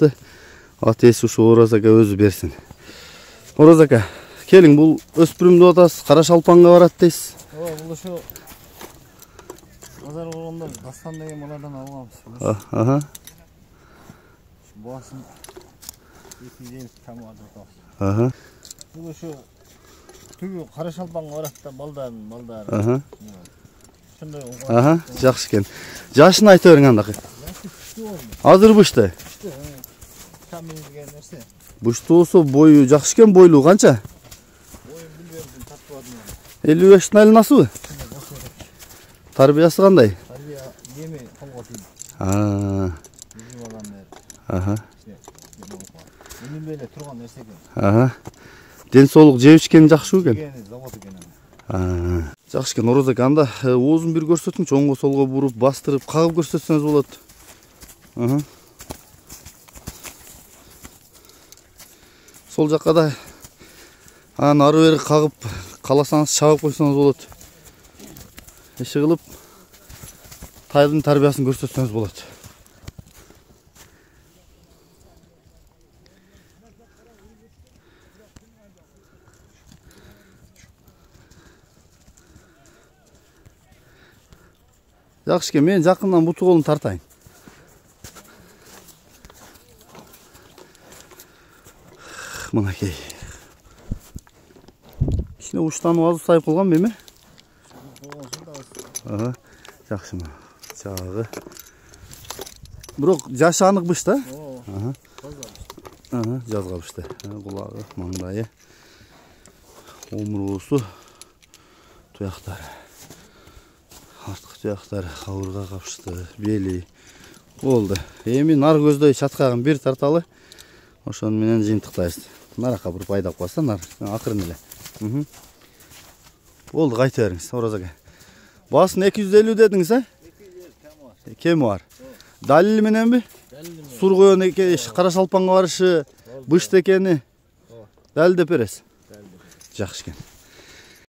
алыпты. Атесі ушу Ораз ака өзү берсин. Ораз ака, келиң, бул өспүрүмдү атасыз, Кара Шалпанга барат дейсиз. Бул ушу базар болгондо Дастан деген баладан алганбыз. Басын 250 тамады атабыз. Бул ушу түгү Кара Шалпанга барат да балдарын. Жакшы экен. Жашын айта бериң анда. Азыр бышты. Камилге нерсе. Бышты болсо бою жакшы экен, бойлуу канча? Боюн билбедим, тартпадым. 55 айланасыбы? Тарбиясы кандай? Тарбия эми колго тийди. Эми эле турган нерсе экен. Ден соолук жеп ичкени жакшы экен. Завод экен. Жакшы экен, Ораз ака, анда оозун бир көрсөтүңчү, оңго солго буруп, бастырып, кагып көрсөтсөңүз болот. Сол жакка да анан ары бери кагып, кааласаңыз чабып койсоңуз болот. Иши кылып, тайдын тарбиясын көрсөтсөңүз болот. Жакшы экен, мен жакындан буту колун тартайын. Мынакей. Кичине уштанып азыр сайып калган эми? Жакшымы? Жагы. Бирок жашы анык быш да? Жазга бышты. Кулагы, маңдайы, омурусу, туяктары. Артқы туяктары кабырга капышты, бели. Болду. Эми нар көздөй чаткагын бир тарталы. Ошону менен жыйынтыктайбыз. Наракка буруп айдап койсо, нар акырын эле. Болду, кайта бериңиз, Ораз ака. Басын 250 дедиңиз, 250 кеми бар. Далили мененби? Сургуен эке, Кара Шалпанга барышы, бышты экени. Далилдеп бересиз. Жакшы экен.